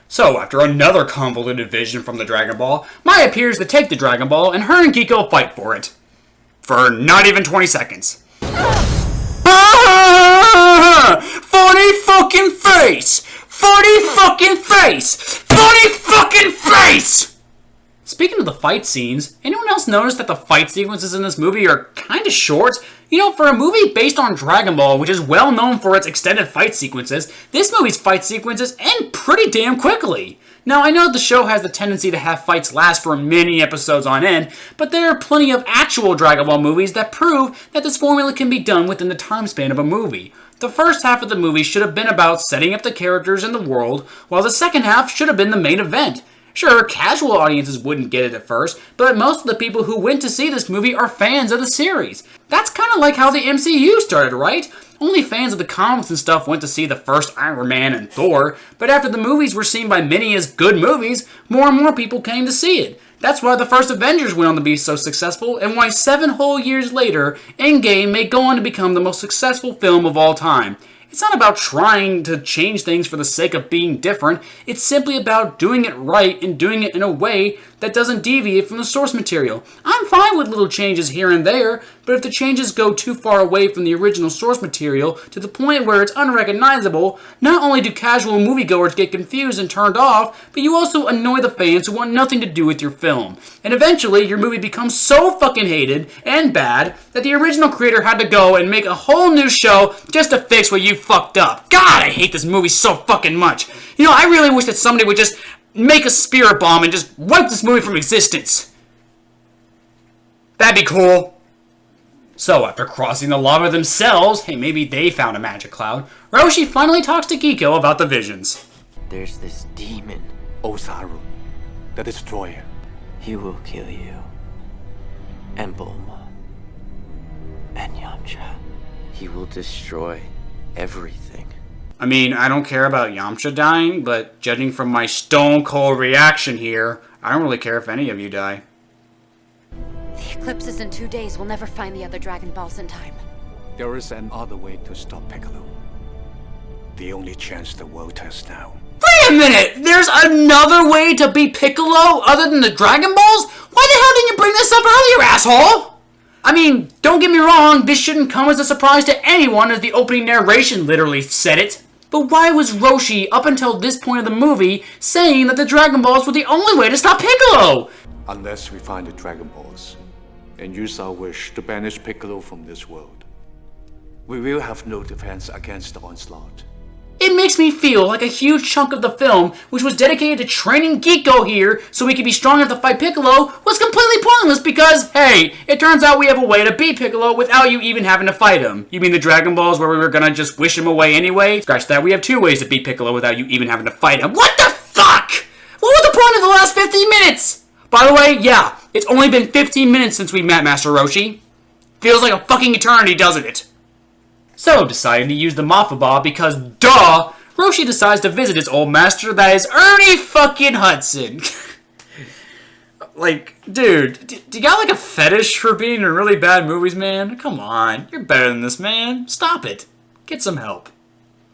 So, after another convoluted vision from the Dragon Ball, Mai appears to take the Dragon Ball, and her and Geeko fight for it. For not even 20 seconds. Ah! Funny fucking face! Funny fucking face! Funny fucking face! Speaking of the fight scenes, anyone else notice that the fight sequences in this movie are kinda short? You know, for a movie based on Dragon Ball, which is well known for its extended fight sequences, this movie's fight sequences end pretty damn quickly. Now, I know the show has the tendency to have fights last for many episodes on end, but there are plenty of actual Dragon Ball movies that prove that this formula can be done within the time span of a movie. The first half of the movie should have been about setting up the characters and the world, while the second half should have been the main event. Sure, casual audiences wouldn't get it at first, but most of the people who went to see this movie are fans of the series. That's kind of like how the MCU started, right? Only fans of the comics and stuff went to see the first Iron Man and Thor, but after the movies were seen by many as good movies, more and more people came to see it. That's why the first Avengers went on to be so successful, and why 7 whole years later, Endgame may go on to become the most successful film of all time. It's not about trying to change things for the sake of being different. It's simply about doing it right and doing it in a way that doesn't deviate from the source material. I'm fine with little changes here and there, but if the changes go too far away from the original source material to the point where it's unrecognizable, not only do casual moviegoers get confused and turned off, but you also annoy the fans who want nothing to do with your film. And eventually, your movie becomes so fucking hated and bad that the original creator had to go and make a whole new show just to fix what you fucked up. God, I hate this movie so fucking much. You know, I really wish that somebody would just make a spirit bomb and just wipe this movie from existence. That'd be cool. So, after crossing the lava themselves, hey, maybe they found a magic cloud, Roshi finally talks to Geeko about the visions. There's this demon, Osaru, the destroyer. he will kill you. And Bulma. And Yamcha. He will destroy everything. I mean, I don't care about Yamcha dying, but judging from my stone cold reaction here, I don't really care if any of you die. The eclipse is in 2 days. We'll never find the other Dragon Balls in time. There is another way to stop Piccolo. The only chance the world has now. Wait a minute! There's another way to beat Piccolo other than the Dragon Balls? Why the hell didn't you bring this up earlier, asshole? I mean, don't get me wrong, this shouldn't come as a surprise to anyone as the opening narration literally said it. But why was Roshi, up until this point of the movie, saying that the Dragon Balls were the only way to stop Piccolo? Unless we find the Dragon Balls and use our wish to banish Piccolo from this world, we will have no defense against the onslaught. It makes me feel like a huge chunk of the film, which was dedicated to training Geeko here so he could be strong enough to fight Piccolo, was completely pointless because, hey, it turns out we have a way to beat Piccolo without you even having to fight him. You mean the Dragon Balls where we were gonna just wish him away anyway? Scratch that, we have 2 ways to beat Piccolo without you even having to fight him. What the fuck? What was the point of the last 15 minutes? By the way, yeah, it's only been 15 minutes since we met Master Roshi. Feels like a fucking eternity, doesn't it? So, deciding to use the Mafaba because, duh, Roshi decides to visit his old master, that is Ernie fucking Hudson. Like, dude, do you got like a fetish for being in really bad movies, man? Come on, you're better than this, man. Stop it. Get some help.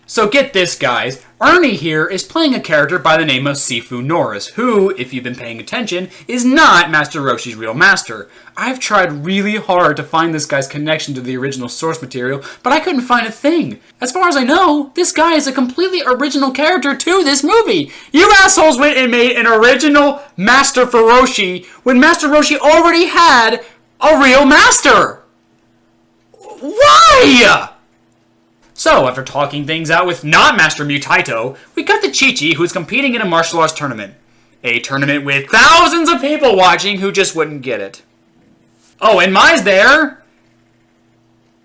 So get this, guys. Ernie here is playing a character by the name of Sifu Norris, who, if you've been paying attention, is not Master Roshi's real master. I've tried really hard to find this guy's connection to the original source material, but I couldn't find a thing. As far as I know, this guy is a completely original character to this movie. You assholes went and made an original master for Roshi when Master Roshi already had a real master. Why? So, after talking things out with not Master Mutaito, we cut to Chi-Chi, who's competing in a martial arts tournament. A tournament with thousands of people watching who just wouldn't get it. Oh, and Mai's there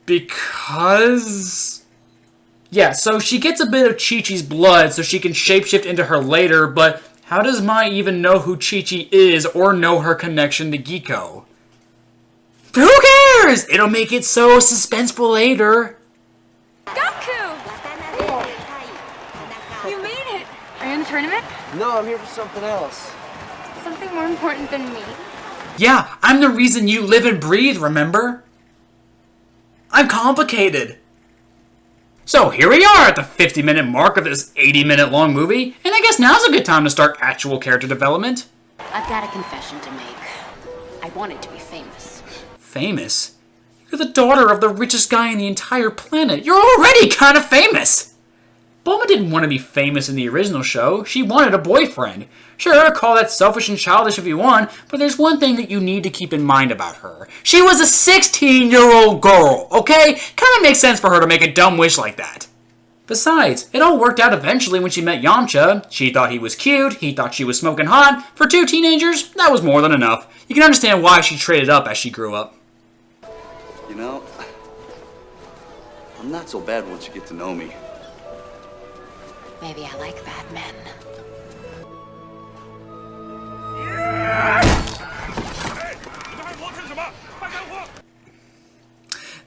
because... yeah, so she gets a bit of Chi-Chi's blood so she can shapeshift into her later, but how does Mai even know who Chi-Chi is or know her connection to Geeko? Who cares? It'll make it so suspenseful later. Goku! You made it! Are you in the tournament? No, I'm here for something else. Something more important than me? Yeah, I'm the reason you live and breathe, remember? I'm complicated. So here we are at the 50-minute mark of this 80-minute long movie, and I guess now's a good time to start actual character development. I've got a confession to make. I wanted to be famous. Famous? You're the daughter of the richest guy on the entire planet. You're already kind of famous! Bulma didn't want to be famous in the original show. She wanted a boyfriend. Sure, call that selfish and childish if you want, but there's one thing that you need to keep in mind about her. She was a 16-year-old girl, okay? Kinda makes sense for her to make a dumb wish like that. Besides, it all worked out eventually when she met Yamcha. She thought he was cute, he thought she was smoking hot. For two teenagers, that was more than enough. You can understand why she traded up as she grew up. You know, I'm not so bad once you get to know me. Maybe I like bad men.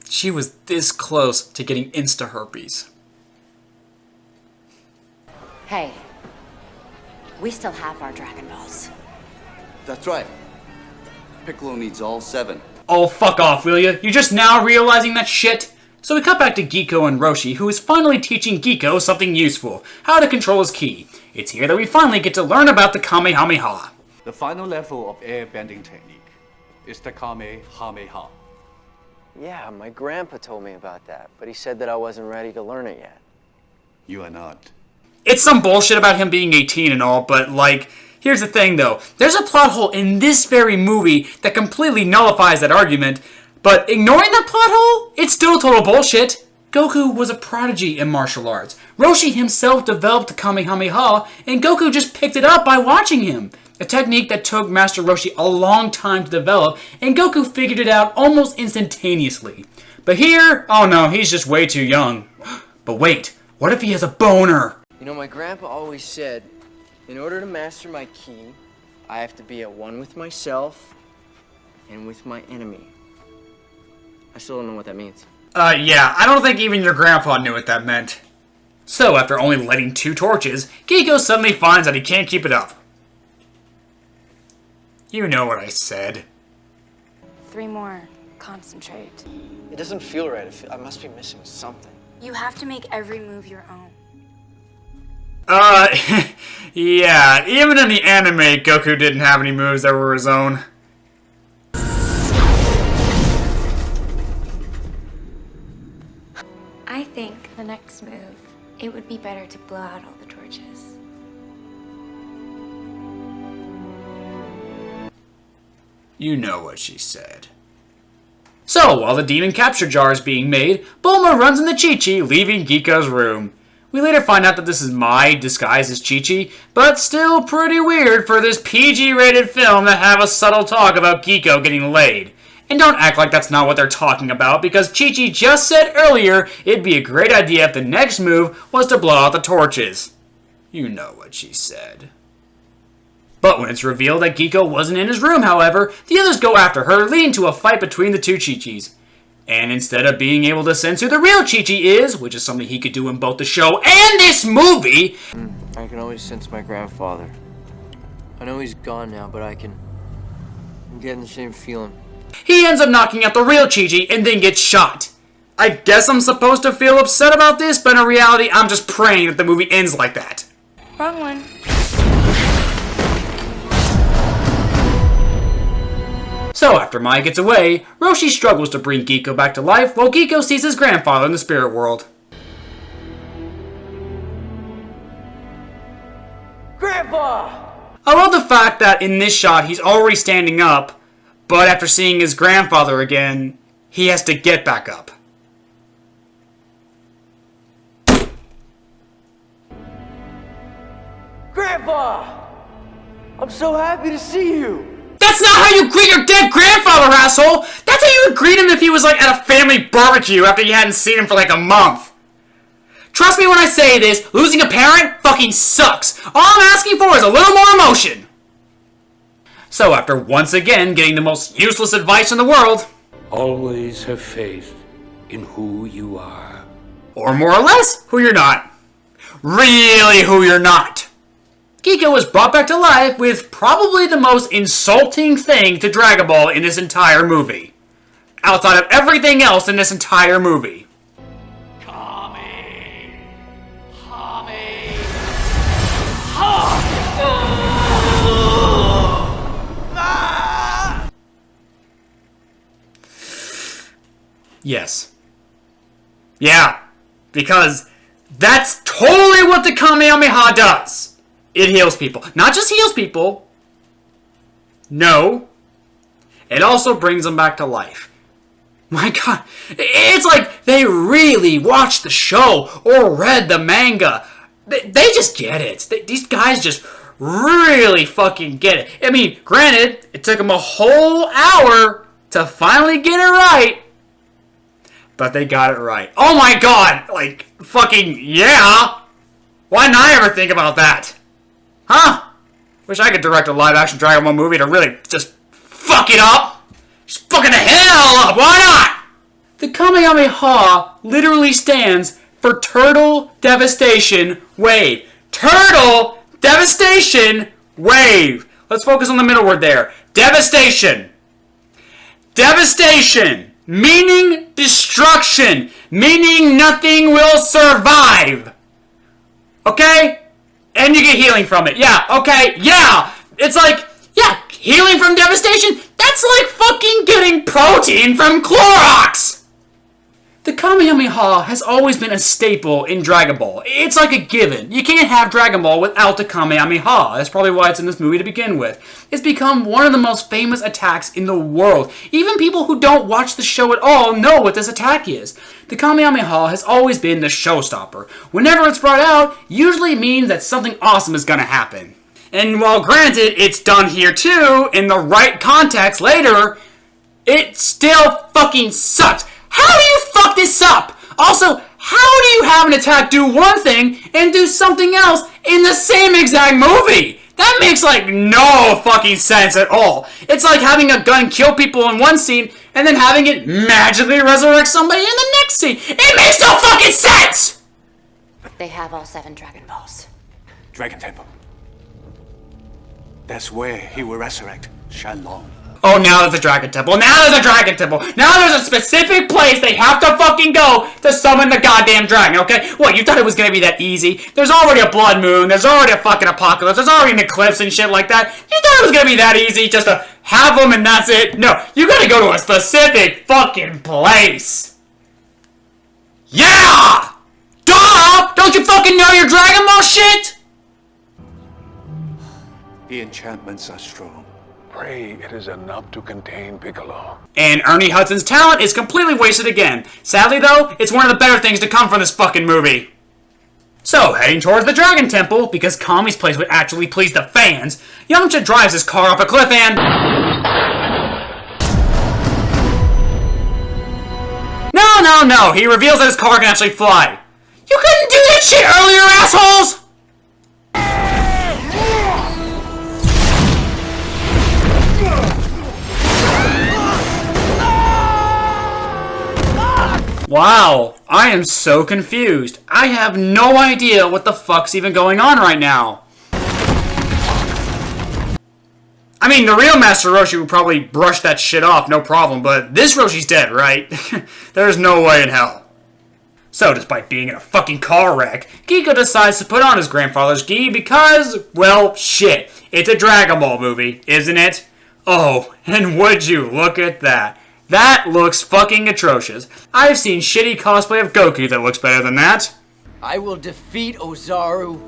She was this close to getting insta-herpes. Hey, we still have our Dragon Balls. That's right. Piccolo needs all 7. Oh, fuck off, will you? You're just now realizing that shit? So we cut back to Giko and Roshi, who is finally teaching Giko something useful, how to control his ki. It's here that we finally get to learn about the Kamehameha. The final level of air bending technique is the Kamehameha. Yeah, my grandpa told me about that, but he said that I wasn't ready to learn it yet. You are not. It's some bullshit about him being 18 and all, but like, here's the thing though. There's a plot hole in this very movie that completely nullifies that argument, but ignoring that plot hole, it's still total bullshit. Goku was a prodigy in martial arts. Roshi himself developed the Kamehameha, and Goku just picked it up by watching him. A technique that took Master Roshi a long time to develop, and Goku figured it out almost instantaneously. But here, oh no, he's just way too young. But wait, what if he has a boner? You know, my grandpa always said, in order to master my ki, I have to be at one with myself and with my enemy. I still don't know what that means. Yeah, I don't think even your grandpa knew what that meant. So, after only lighting 2 torches, Giko suddenly finds that he can't keep it up. You know what I said. 3 more. Concentrate. It doesn't feel right. I must be missing something. You have to make every move your own. Yeah, even in the anime, Goku didn't have any moves that were his own. I think the next move, it would be better to blow out all the torches. You know what she said. So, while the demon capture jar is being made, Bulma runs into Chi-Chi, leaving Giko's room. We later find out that this is Mai disguised as Chi-Chi, but still pretty weird for this PG-rated film to have a subtle talk about Giko getting laid. And don't act like that's not what they're talking about, because Chi-Chi just said earlier it'd be a great idea if the next move was to blow out the torches. You know what she said. But when it's revealed that Giko wasn't in his room, however, the others go after her, leading to a fight between the two Chi-Chis. And instead of being able to sense who the real Chi-Chi is, which is something he could do in both the show and this movie... I can always sense my grandfather. I know he's gone now, but I'm getting the same feeling. He ends up knocking out the real Chi-Chi and then gets shot. I guess I'm supposed to feel upset about this, but in reality, I'm just praying that the movie ends like that. Wrong one. So after Mai gets away, Roshi struggles to bring Giko back to life while Giko sees his grandfather in the spirit world. Grandpa! I love the fact that in this shot he's already standing up, but after seeing his grandfather again, he has to get back up. Grandpa! I'm so happy to see you! That's not how you greet your dead grandfather, asshole! That's how you would greet him if he was like at a family barbecue after you hadn't seen him for like a month. Trust me when I say this, losing a parent fucking sucks. All I'm asking for is a little more emotion. So after once again getting the most useless advice in the world... Always have faith in who you are. Or more or less, who you're not. Really who you're not. Giko was brought back to life with probably the most insulting thing to Dragon Ball in this entire movie. Outside of everything else in this entire movie. Kamehameha! Yes. Yeah, because that's totally what the Kamehameha does. It heals people. Not just heals people. No. It also brings them back to life. My God. It's like they really watched the show or read the manga. They just get it. These guys just really fucking get it. I mean, granted, it took them a whole hour to finally get it right. But they got it right. Oh my God! Like, fucking, yeah! Why didn't I ever think about that? Huh? Wish I could direct a live-action Dragon Ball movie to really just fuck it up! Just fucking the hell up! Why not? The Kamehameha literally stands for Turtle Devastation Wave. Turtle Devastation Wave! Let's focus on the middle word there. Devastation. Devastation. Meaning destruction. Meaning nothing will survive. Okay? And you get healing from it. Yeah, okay, yeah. It's like, yeah, healing from devastation, that's like fucking getting protein from Clorox. The Kamehameha has always been a staple in Dragon Ball. It's like a given. You can't have Dragon Ball without the Kamehameha. That's probably why it's in this movie to begin with. It's become one of the most famous attacks in the world. Even people who don't watch the show at all know what this attack is. The Kamehameha has always been the showstopper. Whenever it's brought out, usually it means that something awesome is gonna happen. And while granted, it's done here too, in the right context later, it still fucking sucks. How do you fuck this up? Also, how do you have an attack do one thing and do something else in the same exact movie? That makes like no fucking sense at all. It's like having a gun kill people in one scene and then having it magically resurrect somebody in the next scene. It makes no fucking sense! They have all 7 Dragon Balls. Dragon Temple. That's where he will resurrect Shenlong. Oh, now there's a Dragon Temple. Now there's a Dragon Temple. Now there's a specific place they have to fucking go to summon the goddamn dragon, okay? What, you thought it was gonna be that easy? There's already a blood moon. There's already a fucking apocalypse. There's already an eclipse and shit like that. You thought it was gonna be that easy just to have them and that's it? No, you gotta go to a specific fucking place. Yeah! Duh! Don't you fucking know your Dragon Ball shit? The enchantments are strong. Pray it is enough to contain Piccolo. And Ernie Hudson's talent is completely wasted again. Sadly though, it's one of the better things to come from this fucking movie. So, heading towards the Dragon Temple, because Kami's place would actually please the fans, Yamcha drives his car off a cliff and... No, he reveals that his car can actually fly. You couldn't do that shit earlier, assholes! Wow, I am so confused. I have no idea what the fuck's even going on right now. I mean, the real Master Roshi would probably brush that shit off, no problem, but this Roshi's dead, right? There's no way in hell. So, despite being in a fucking car wreck, Giko decides to put on his grandfather's gi because, well, shit. It's a Dragon Ball movie, isn't it? Oh, and would you look at that. That looks fucking atrocious. I've seen shitty cosplay of Goku that looks better than that. I will defeat Ozaru,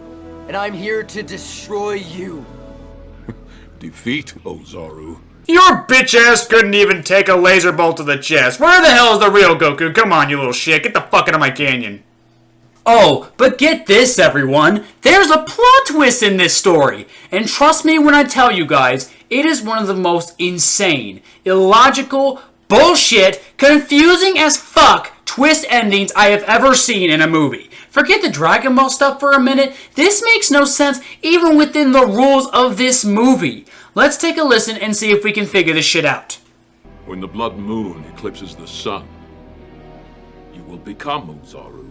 and I'm here to destroy you. Defeat Ozaru? Your bitch ass couldn't even take a laser bolt to the chest. Where the hell is the real Goku? Come on, you little shit. Get the fuck out of my canyon. Oh, but get this, everyone. There's a plot twist in this story. And trust me when I tell you guys, it is one of the most insane, illogical, bullshit, confusing as fuck twist endings I have ever seen in a movie. Forget the Dragon Ball stuff for a minute. This makes no sense even within the rules of this movie. Let's take a listen and see if we can figure this shit out. When the blood moon eclipses the sun, you will become Ozaru.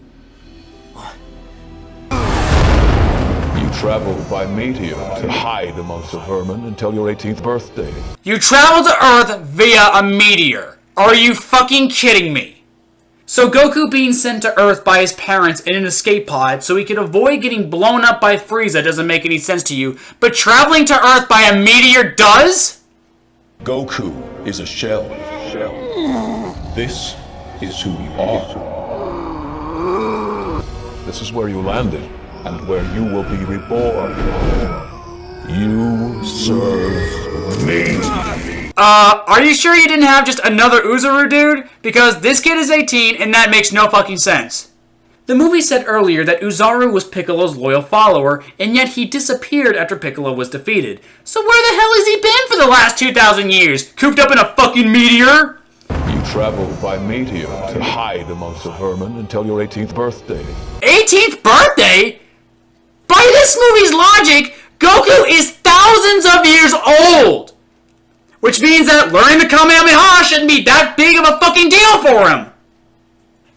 You travel by meteor to hide amongst the vermin until your 18th birthday. You travel to Earth via a meteor. Are you fucking kidding me? So Goku being sent to Earth by his parents in an escape pod so he could avoid getting blown up by Frieza doesn't make any sense to you, but traveling to Earth by a meteor does? Goku is a shell. This is who you are. This is where you landed, and where you will be reborn. You serve me. Are you sure you didn't have just another Uzaru dude? Because this kid is 18, and that makes no fucking sense. The movie said earlier that Uzaru was Piccolo's loyal follower, and yet he disappeared after Piccolo was defeated. So where the hell has he been for the last 2,000 years? Cooped up in a fucking meteor? You traveled by meteor to hide amongst the vermin until your 18th birthday. 18th birthday? By this movie's logic, Goku is thousands of years old! Which means that learning the Kamehameha shouldn't be that big of a fucking deal for him!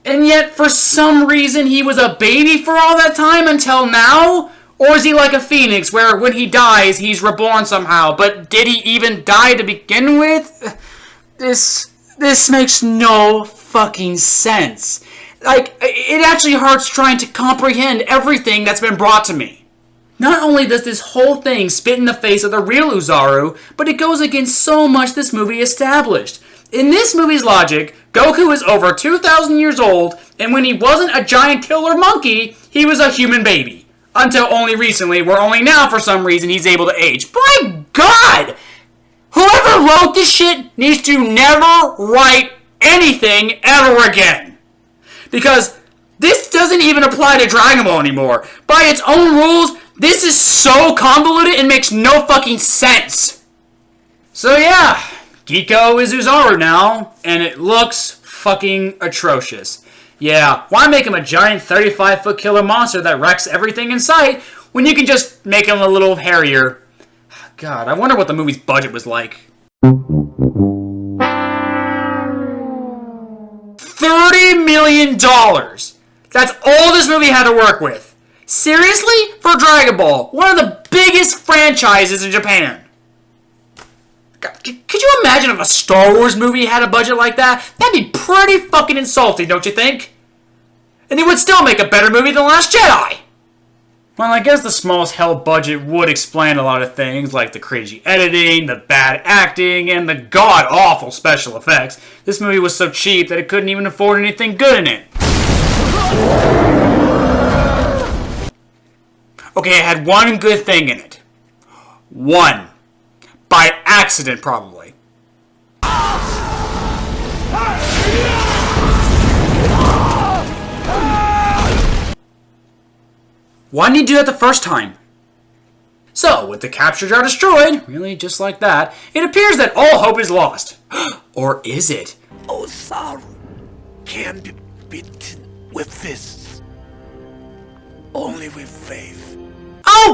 And yet, for some reason, he was a baby for all that time until now? Or is he like a phoenix, where when he dies, he's reborn somehow? But did he even die to begin with? This makes no fucking sense. Like, it actually hurts trying to comprehend everything that's been brought to me. Not only does this whole thing spit in the face of the real Uzaru, but it goes against so much this movie established. In this movie's logic, Goku is over 2,000 years old, and when he wasn't a giant killer monkey, he was a human baby. Until only recently, where only now, for some reason, he's able to age. My God! Whoever wrote this shit needs to never write anything ever again. Because this doesn't even apply to Dragon Ball anymore. By its own rules, this is so convoluted it makes no fucking sense. So yeah, Giko is Uzaru now, and it looks fucking atrocious. Yeah, why make him a giant 35-foot killer monster that wrecks everything in sight when you can just make him a little hairier? God, I wonder what the movie's budget was like. $30 million! That's all this movie had to work with. Seriously? For Dragon Ball, one of the biggest franchises in Japan. God, could you imagine if a Star Wars movie had a budget like that? That'd be pretty fucking insulting, don't you think? And they would still make a better movie than Last Jedi. Well, I guess the smallest held budget would explain a lot of things, like the crazy editing, the bad acting, and the god-awful special effects. This movie was so cheap that it couldn't even afford anything good in it. Okay, it had one good thing in it. One. By accident, probably. Why didn't he do that the first time? So, with the captured jar destroyed, really just like that, it appears that all hope is lost. Or is it? Osaru can be beaten with fists. Only with faith. Oh!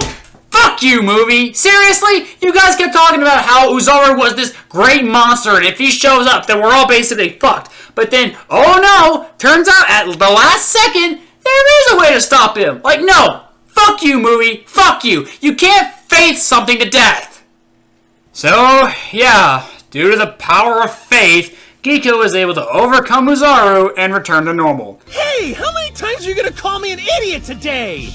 Fuck you, movie! Seriously? You guys kept talking about how Uzaru was this great monster, and if he shows up, then we're all basically fucked. But then, oh no! Turns out at the last second, there is a way to stop him. Like, no! Fuck you, movie! Fuck you! You can't faith something to death! So, yeah, due to the power of faith, Giko is able to overcome Uzaru and return to normal. Hey, how many times are you gonna call me an idiot today?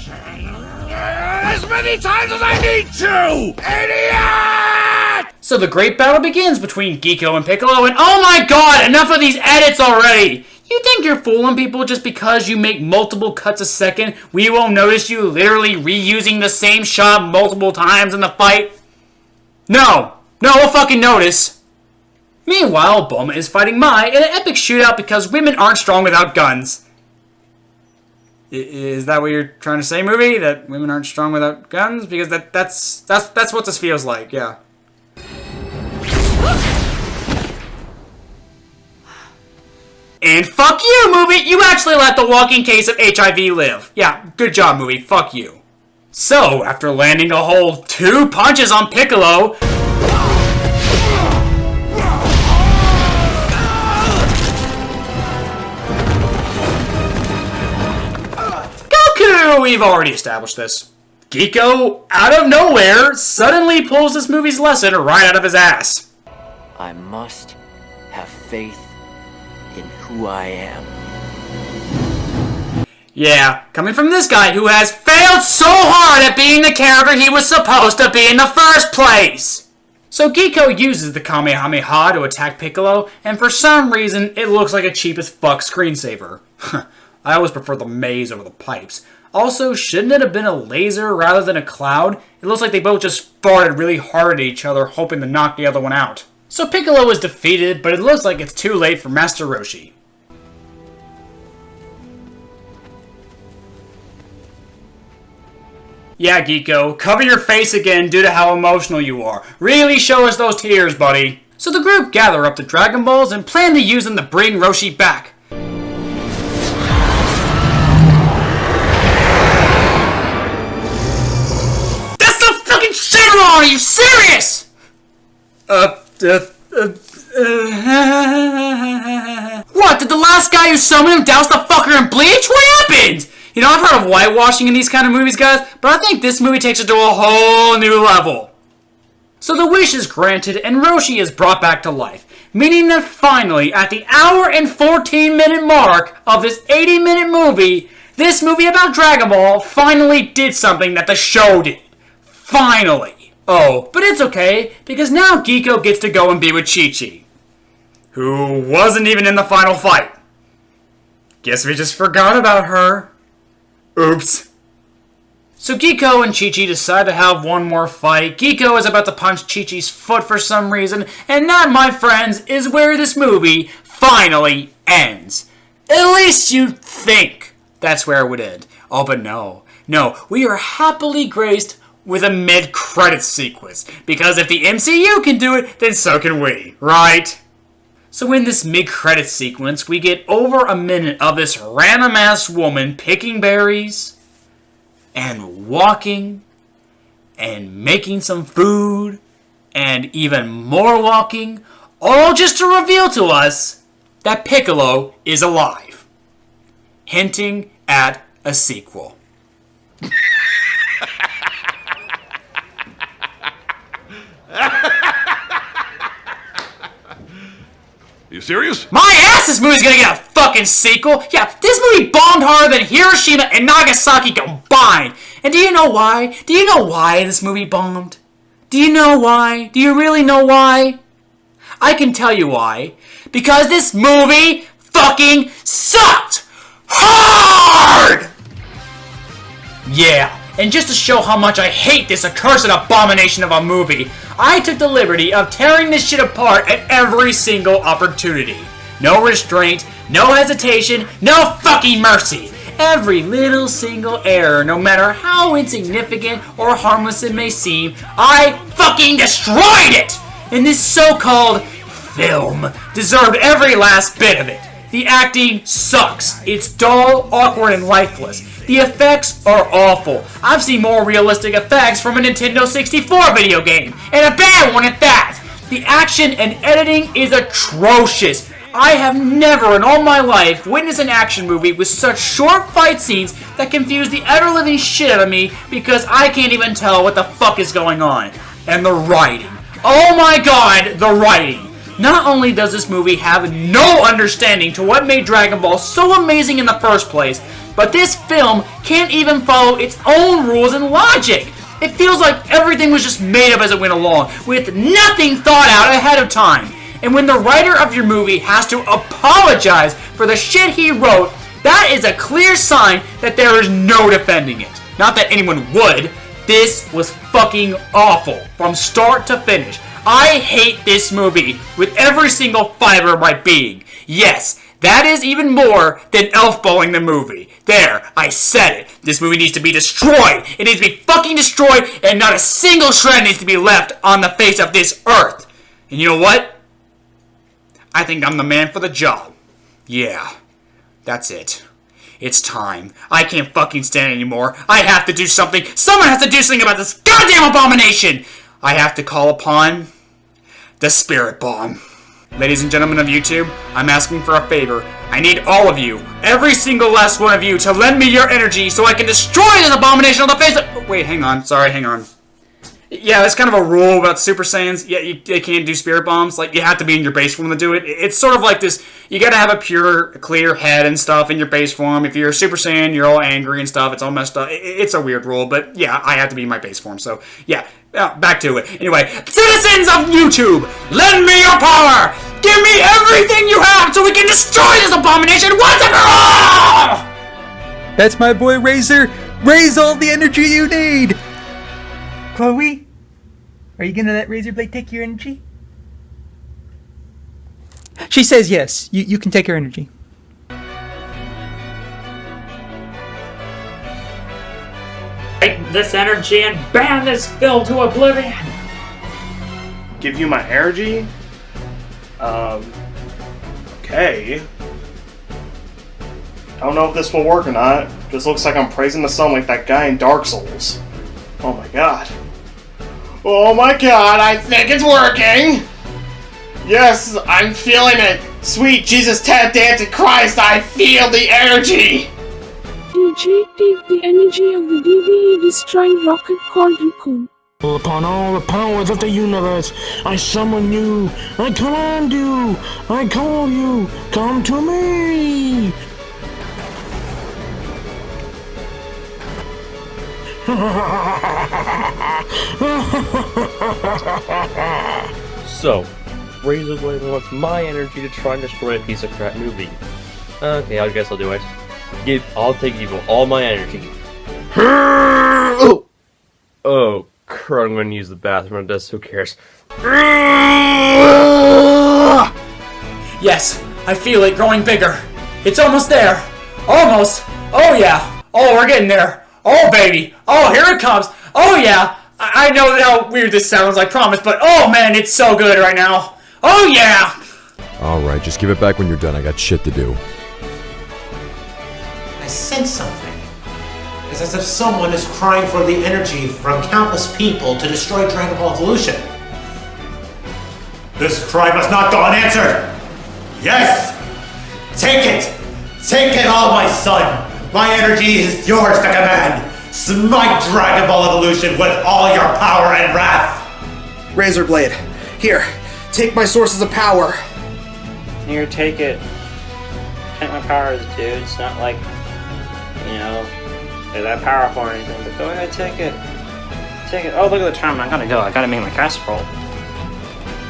As many times as I need to! Idiot! So the great battle begins between Giko and Piccolo, and oh my god, enough of these edits already! You think you're fooling people just because you make multiple cuts a second? We won't notice you literally reusing the same shot multiple times in the fight? No, we'll fucking notice. Meanwhile, Bulma is fighting Mai in an epic shootout because women aren't strong without guns. Is that what you're trying to say, movie? That women aren't strong without guns? Because that's what this feels like, yeah. And fuck you, movie! You actually let the walking case of HIV live. Yeah, good job, movie. Fuck you. So, after landing a whole 2 punches on Piccolo, we've already established this. Giko, out of nowhere, suddenly pulls this movie's lesson right out of his ass. I must have faith in who I am. Yeah, coming from this guy who has failed so hard at being the character he was supposed to be in the first place. So Giko uses the Kamehameha to attack Piccolo, and for some reason, it looks like a cheap as fuck screensaver. I always prefer the maze over the pipes. Also, shouldn't it have been a laser rather than a cloud? It looks like they both just farted really hard at each other, hoping to knock the other one out. So Piccolo is defeated, but it looks like it's too late for Master Roshi. Yeah, Giko, cover your face again due to how emotional you are. Really show us those tears, buddy. So the group gather up the Dragon Balls and plan to use them to bring Roshi back. That's the fucking Shenron! Are you serious? What, did the last guy who summoned him douse the fucker in bleach? What happened? You know, I've heard of whitewashing in these kind of movies, guys, but I think this movie takes it to a whole new level. So the wish is granted, and Roshi is brought back to life, meaning that finally, at the hour and 14-minute mark of this 80-minute movie, this movie about Dragon Ball finally did something that the show did. Finally. Oh, but it's okay, because now Giko gets to go and be with Chi-Chi, who wasn't even in the final fight. Guess we just forgot about her. Oops. So Giko and Chi-Chi decide to have one more fight. Giko is about to punch Chi-Chi's foot for some reason, and that, my friends, is where this movie finally ends. At least you'd think that's where it would end. Oh, but no. No, we are happily graced with a mid-credits sequence, because if the MCU can do it, then so can we, right? So in this mid-credits sequence, we get over a minute of this random-ass woman picking berries, and walking, and making some food, and even more walking, all just to reveal to us that Piccolo is alive, hinting at a sequel. You serious? My ass, this movie's gonna get a fucking sequel! Yeah, this movie bombed harder than Hiroshima and Nagasaki combined! And do you know why? Do you know why this movie bombed? Do you know why? Do you really know why? I can tell you why. Because this movie fucking sucked! Hard! Yeah, and just to show how much I hate this accursed abomination of a movie, I took the liberty of tearing this shit apart at every single opportunity. No restraint, no hesitation, no fucking mercy. Every little single error, no matter how insignificant or harmless it may seem, I fucking destroyed it! And this so-called film deserved every last bit of it. The acting sucks. It's dull, awkward, and lifeless. The effects are awful. I've seen more realistic effects from a Nintendo 64 video game, and a bad one at that. The action and editing is atrocious. I have never in all my life witnessed an action movie with such short fight scenes that confuse the ever living shit out of me because I can't even tell what the fuck is going on. And the writing. Oh my god, the writing. Not only does this movie have no understanding to what made Dragon Ball so amazing in the first place, but this film can't even follow its own rules and logic. It feels like everything was just made up as it went along, with nothing thought out ahead of time. And when the writer of your movie has to apologize for the shit he wrote, that is a clear sign that there is no defending it. Not that anyone would. This was fucking awful, from start to finish. I hate this movie with every single fiber of my being. Yes, that is even more than Elf Bowling the movie. There, I said it. This movie needs to be destroyed. It needs to be fucking destroyed, and not a single shred needs to be left on the face of this earth. And you know what? I think I'm the man for the job. Yeah, that's it. It's time. I can't fucking stand it anymore. I have to do something. Someone has to do something about this goddamn abomination. I have to call upon the Spirit Bomb. Ladies and gentlemen of YouTube, I'm asking for a favor. I need all of you, every single last one of you, to lend me your energy so I can destroy this abomination on the face of... Wait, hang on. Sorry, hang on. Yeah, that's kind of a rule about Super Saiyans. Yeah, they can't do spirit bombs. Like, you have to be in your base form to do it. It's sort of like this, you gotta have a pure, clear head and stuff in your base form. If you're a Super Saiyan, you're all angry and stuff. It's all messed up. It's a weird rule, but yeah, I have to be in my base form. So, yeah, back to it. Anyway, citizens of YouTube, lend me your power! Give me everything you have so we can destroy this abomination once and for all! That's my boy Razor. Raise all the energy you need! Chloe, are you gonna let RaisorBlade take your energy? She says yes. You can take her energy. Take this energy and ban this Phil to oblivion! Give you my energy? Okay. I don't know if this will work or not. Just looks like I'm praising the sun like that guy in Dark Souls. Oh my god. Oh my god, I think it's working! Yes, I'm feeling it! Sweet Jesus tap dancing Christ, I feel the energy! DJ, take the energy of the DVE destroying rocket called Raccoon. Upon all the powers of the universe, I summon you, I command you, I call you, come to me! So, RaisorBlade wants my energy to try and destroy a piece of crap movie. Okay, I guess I'll do it. I'll take evil all my energy. Oh, crud, I'm gonna use the bathroom on this, who cares? Yes, I feel it growing bigger. It's almost there. Almost. Oh yeah. Oh, we're getting there. Oh baby. Oh, here it comes. Oh yeah. I know how weird this sounds, I promise, but oh man, it's so good right now. Oh yeah. Alright, just give it back when you're done. I got shit to do. I sense something. It's as if someone is crying for the energy from countless people to destroy Dragonball Evolution. This cry must not go unanswered! Yes! Take it! Take it all, my son! My energy is yours to command! Smite Dragonball Evolution with all your power and wrath! RaisorBlade, here, take my sources of power. Here, take it. Take my powers, dude. It's not like, you know, they're that powerful or anything, but go ahead, take it. Take it. Oh, look at the time. I gotta go. I gotta make my casserole.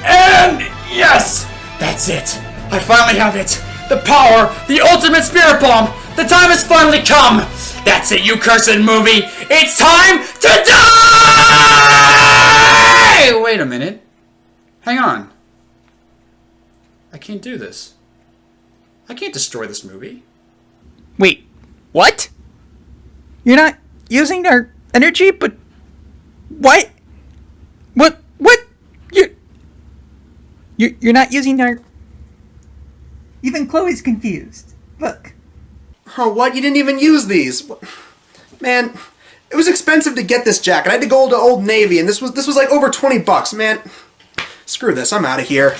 And yes! That's it. I finally have it. The power, the ultimate spirit bomb. The time has finally come. That's it, you cursed movie. It's time to die! Wait a minute. Hang on. I can't do this. I can't destroy this movie. Wait, what? You're not using our energy, but what? What? You're not using our... Even Chloe's confused. Look. Oh, what? You didn't even use these. Man, it was expensive to get this jacket. I had to go to Old Navy, and this was like over $20, man. Screw this. I'm out of here.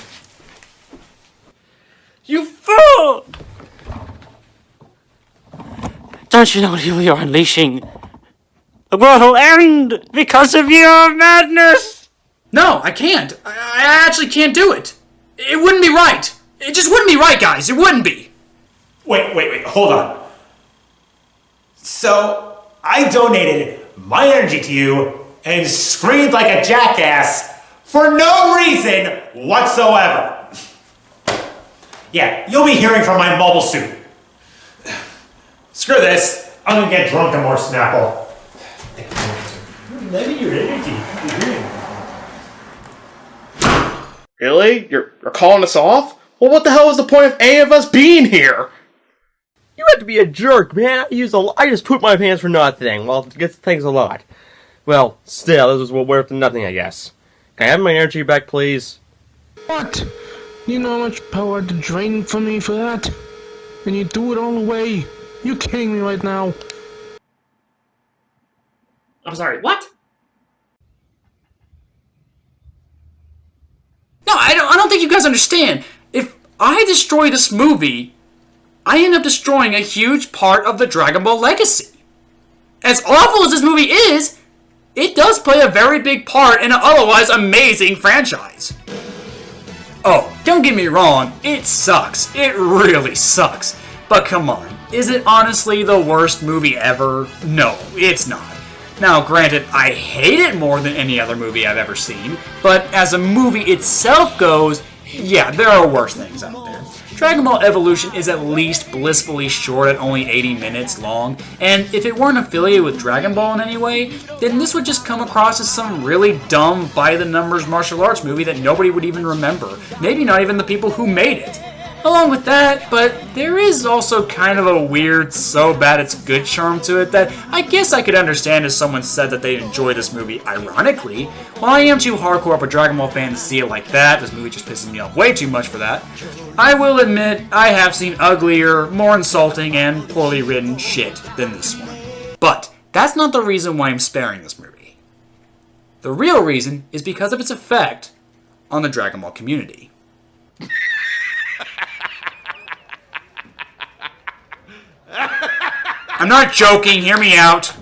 You fool! Don't you know what you're unleashing? The world will end because of your madness! No, I can't. I actually can't do it. It wouldn't be right. It just wouldn't be right, guys. It wouldn't be. Wait, hold on. So, I donated my energy to you and screamed like a jackass for no reason whatsoever. Yeah, you'll be hearing from my mobile suit. Screw this. I'm gonna get drunk and more Snapple. Lending your energy. Really? You're calling us off? Well, what the hell is the point of any of us being here? You have to be a jerk, man. I just pooped my pants for nothing. Well, it gets things a lot. Well, still, this was worth nothing, I guess. Can I have my energy back, please? What? You know how much power to drain from me for that? And you do it all away. You kidding me right now? I'm sorry, what? No, I don't think you guys understand. If I destroy this movie, I end up destroying a huge part of the Dragon Ball legacy. As awful as this movie is, it does play a very big part in an otherwise amazing franchise. Oh, don't get me wrong, it sucks. It really sucks. But come on, is it honestly the worst movie ever? No, it's not. Now, granted, I hate it more than any other movie I've ever seen, but as a movie itself goes, yeah, there are worse things out there. Dragon Ball Evolution is at least blissfully short at only 80 minutes long, and if it weren't affiliated with Dragon Ball in any way, then this would just come across as some really dumb, by-the-numbers martial arts movie that nobody would even remember. Maybe not even the people who made it. Along with that, but there is also kind of a weird, so bad it's good charm to it that I guess I could understand if someone said that they enjoy this movie ironically. While I am too hardcore of a Dragon Ball fan to see it like that, this movie just pisses me off way too much for that, I will admit I have seen uglier, more insulting, and poorly written shit than this one. But that's not the reason why I'm sparing this movie. The real reason is because of its effect on the Dragon Ball community. I'm not joking, hear me out.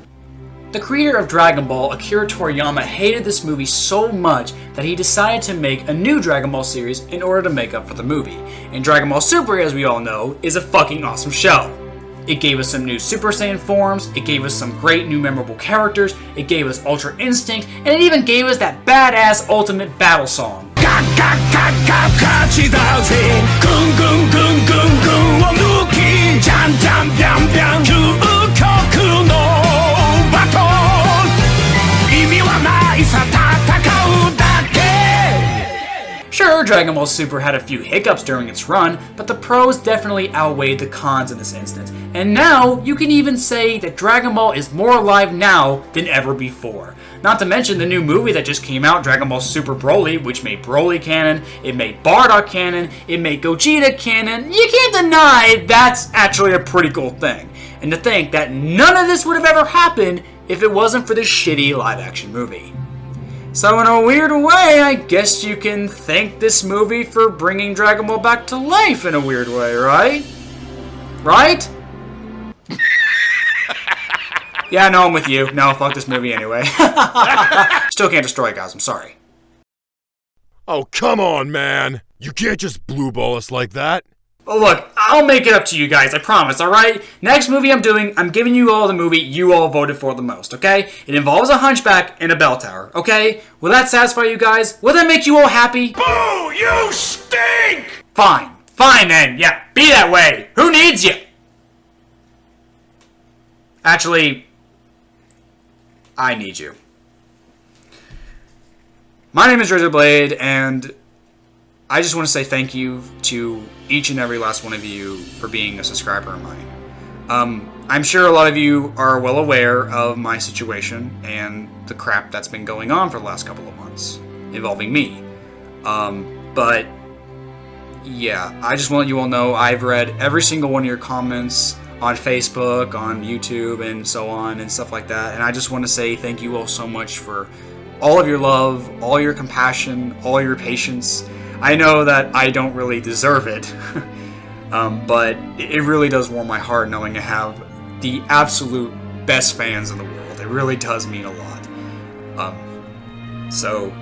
The creator of Dragon Ball, Akira Toriyama, hated this movie so much that he decided to make a new Dragon Ball series in order to make up for the movie. And Dragon Ball Super, as we all know, is a fucking awesome show. It gave us some new Super Saiyan forms, it gave us some great new memorable characters, it gave us Ultra Instinct, and it even gave us that badass ultimate battle song. Sure, Dragon Ball Super had a few hiccups during its run, but the pros definitely outweighed the cons in this instance. And now, you can even say that Dragon Ball is more alive now than ever before. Not to mention the new movie that just came out, Dragon Ball Super Broly, which made Broly canon, it made Bardock canon, it made Gogeta canon. You can't deny that's actually a pretty cool thing. And to think that none of this would have ever happened if it wasn't for this shitty live-action movie. So in a weird way, I guess you can thank this movie for bringing Dragon Ball back to life in a weird way, right? Right? Yeah, no, I'm with you. No, fuck this movie anyway. Still can't destroy it, guys. I'm sorry. Oh, come on, man. You can't just blue ball us like that. Oh, look, I'll make it up to you guys, I promise, alright? Next movie I'm doing, I'm giving you all the movie you all voted for the most, okay? It involves a hunchback and a bell tower, okay? Will that satisfy you guys? Will that make you all happy? Boo! You stink! Fine. Fine then. Yeah, be that way. Who needs you? Actually, I need you. My name is RaisorBlade, and I just want to say thank you to each and every last one of you for being a subscriber of mine. I'm sure a lot of you are well aware of my situation and the crap that's been going on for the last couple of months involving me. But yeah, I just want to let you all know I've read every single one of your comments on Facebook, on YouTube, and so on and stuff like that. And I just want to say thank you all so much for all of your love, all your compassion, all your patience. I know that I don't really deserve it, but it really does warm my heart knowing I have the absolute best fans in the world. It really does mean a lot. So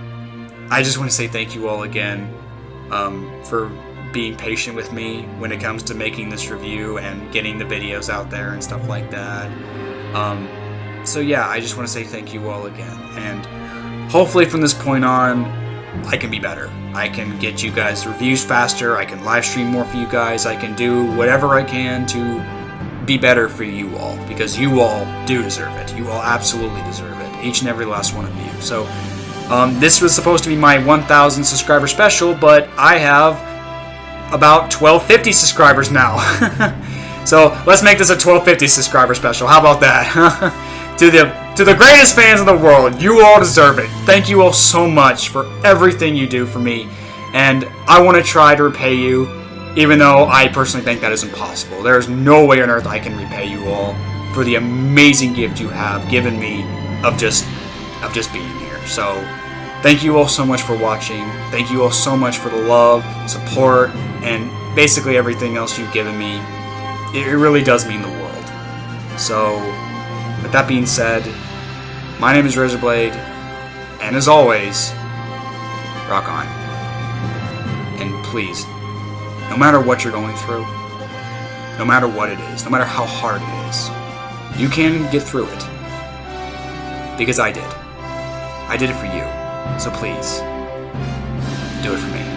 I just want to say thank you all again for being patient with me when it comes to making this review and getting the videos out there and stuff like that. So yeah, I just want to say thank you all again, and hopefully from this point on, I can be better. I can get you guys reviews faster, I can live stream more for you guys, I can do whatever I can to be better for you all, because you all do deserve it. You all absolutely deserve it, each and every last one of you. So this was supposed to be my 1,000 subscriber special, but I have about 1250 subscribers now. So let's make this a 1250 subscriber special. How about that? To the greatest fans in the world, you all deserve it. Thank you all so much for everything you do for me, and I want to try to repay you, even though I personally think that is impossible. There is no way on earth I can repay you all for the amazing gift you have given me of just being here. So thank you all so much for watching. Thank you all so much for the love, support, and basically everything else you've given me. It really does mean the world. So with that being said, My name is RaisorBlade, and as always, rock on. And please, no matter what you're going through, no matter what it is, no matter how hard it is, you can get through it. Because I did. I did it for you. So please, do it for me.